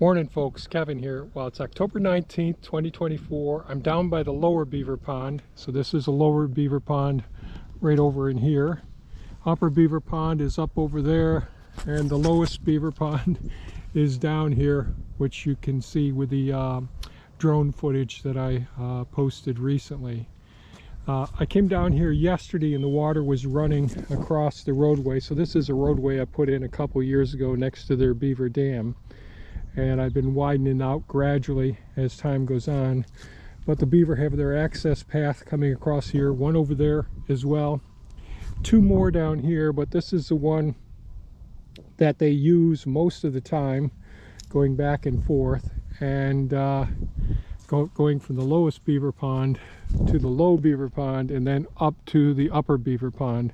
Morning folks, Kevin here. Well, it's October 19th, 2024. I'm down by the lower beaver pond. So this is a lower beaver pond right over in here. Upper beaver pond is up over there, and the lowest beaver pond is down here, which you can see with the drone footage that I posted recently. I came down here yesterday and the water was running across the roadway. So this is a roadway I put in a couple years ago next to their beaver dam. And I've been widening out gradually as time goes on. But the beaver have their access path coming across here, one over there as well. Two more down here, but this is the one that they use most of the time, going back and forth, and going from the lowest beaver pond to the low beaver pond and then up to the upper beaver pond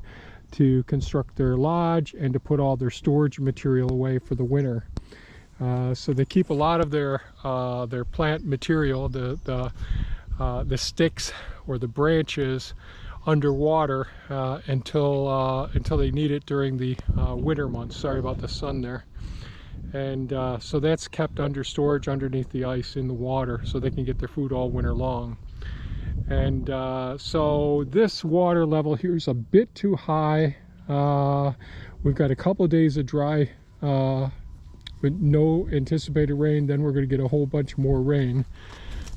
to construct their lodge and to put all their storage material away for the winter. So they keep a lot of their plant material, the sticks or the branches, underwater until they need it during the winter months. Sorry about the sun there. And so that's kept under storage underneath the ice in the water, so they can get their food all winter long. And so this water level here is a bit too high. We've got a couple of days of dry with no anticipated rain, then we're going to get a whole bunch more rain.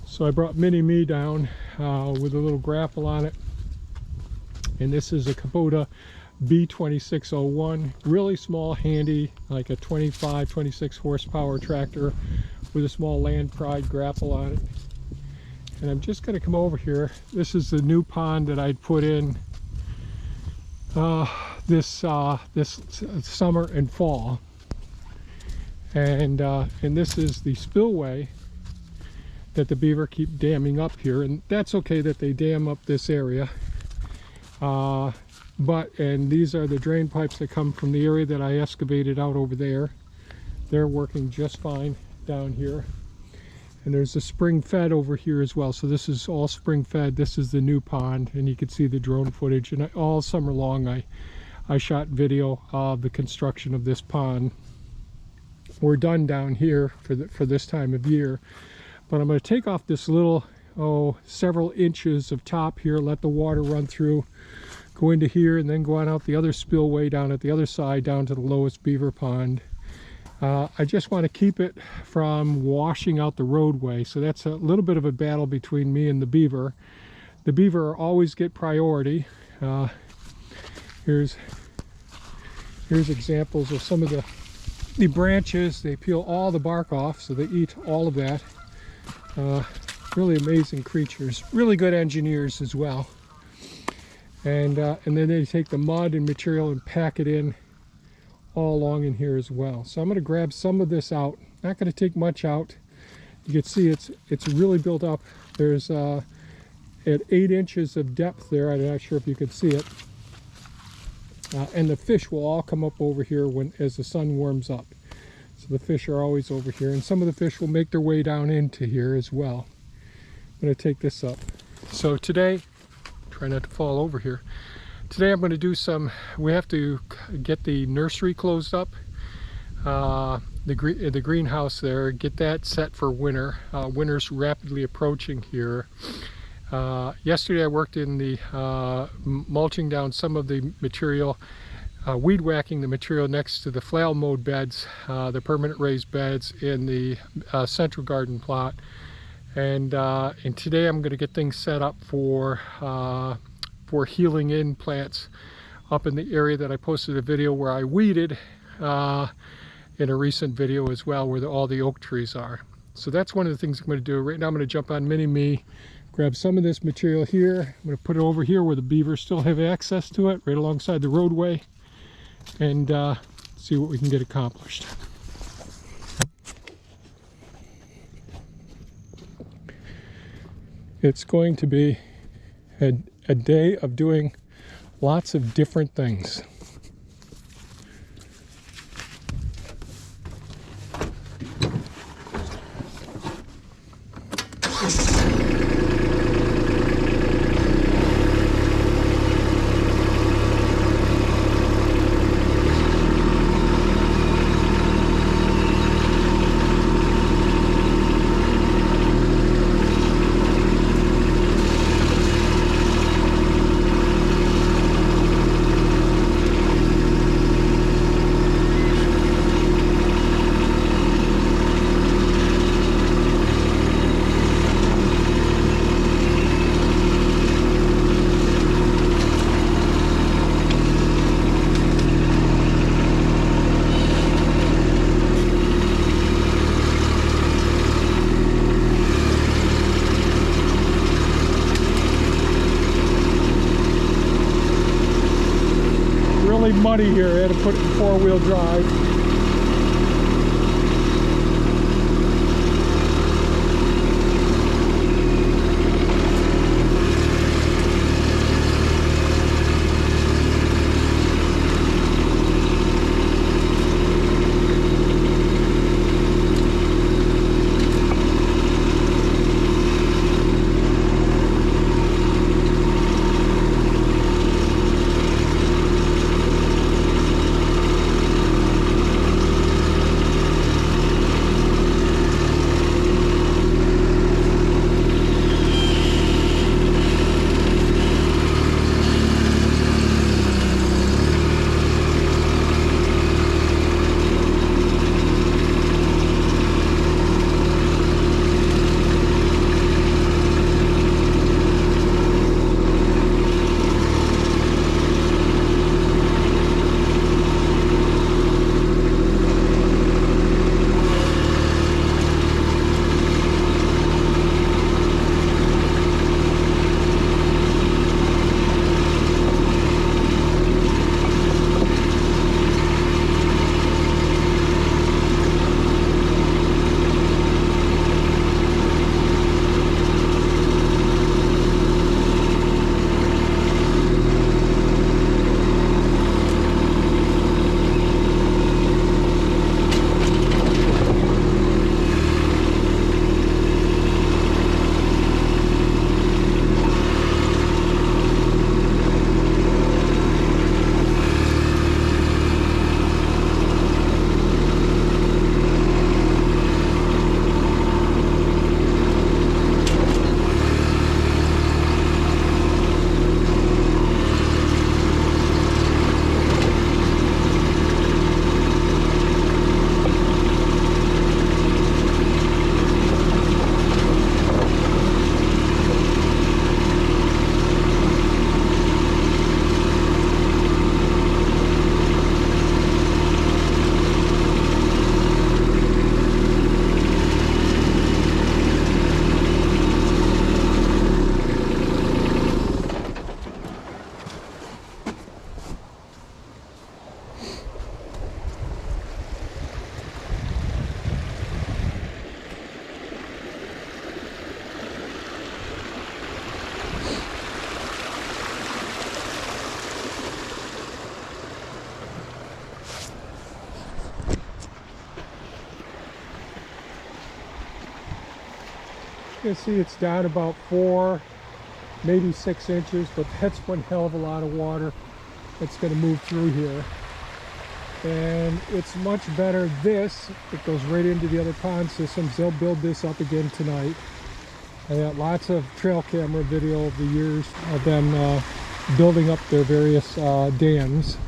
So I brought Mini Me down with a little grapple on it, and this is a Kubota B2601, really small, handy, like a 25-26 horsepower tractor with a small Land Pride grapple on it. And I'm just going to come over here. This is the new pond that I'd put in this summer and fall. And this is the spillway that the beaver keep damming up here, and that's okay that they dam up this area. And these are the drain pipes that come from the area that I excavated out over there. They're working just fine down here. And there's a spring fed over here as well. So this is all spring fed. This is the new pond, and you can see the drone footage. And all summer long I shot video of the construction of this pond. We're done down here for this time of year, but I'm going to take off this little several inches of top here, let the water run through, go into here, and then go on out the other spillway down at the other side down to the lowest beaver pond. I just want to keep it from washing out the roadway, so that's a little bit of a battle between me and the beaver. The beaver always get priority. Here's examples of some of the branches. They peel all the bark off, so they eat all of that. Really amazing creatures, really good engineers as well. And then they take the mud and material and pack it in all along in here as well. So I'm going to grab some of this out. Not going to take much out. You can see it's really built up. There's at 8 inches of depth there. I'm not sure if you can see it. And the fish will all come up over here as the sun warms up. So the fish are always over here, and some of the fish will make their way down into here as well. I'm going to take this up. So today, try not to fall over here. Today I'm going to do we have to get the nursery closed up, the greenhouse there, get that set for winter. Winter's rapidly approaching here. Yesterday I worked in the mulching down some of the material, weed whacking the material next to the flail mowed beds, the permanent raised beds in the central garden plot. And today I'm going to get things set up for healing in plants up in the area that I posted a video where I weeded in a recent video as well, where all the oak trees are. So that's one of the things I'm going to do. Right now I'm going to jump on Mini Me, grab some of this material here. I'm going to put it over here where the beavers still have access to it, right alongside the roadway, and see what we can get accomplished. It's going to be a day of doing lots of different things. really muddy here. I had to put it in 4-wheel drive. You can see it's down about 4, maybe 6 inches, but that's one hell of a lot of water that's going to move through here. And it's much better this, it goes right into the other pond systems. They'll build this up again tonight. I got lots of trail camera video of the years of them building up their various dams.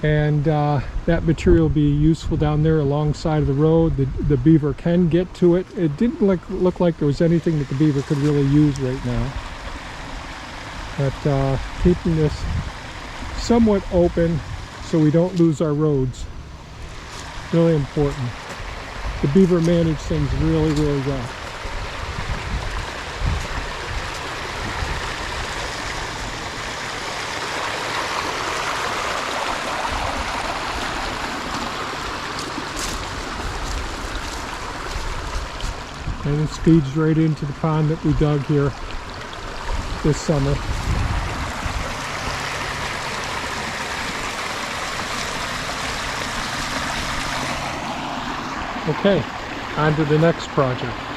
And that material will be useful down there alongside of the road. The beaver can get to it. It didn't look like there was anything that the beaver could really use right now. But keeping this somewhat open so we don't lose our roads, really important. The beaver manage things really, really well. And it feeds right into the pond that we dug here this summer. Okay, on to the next project.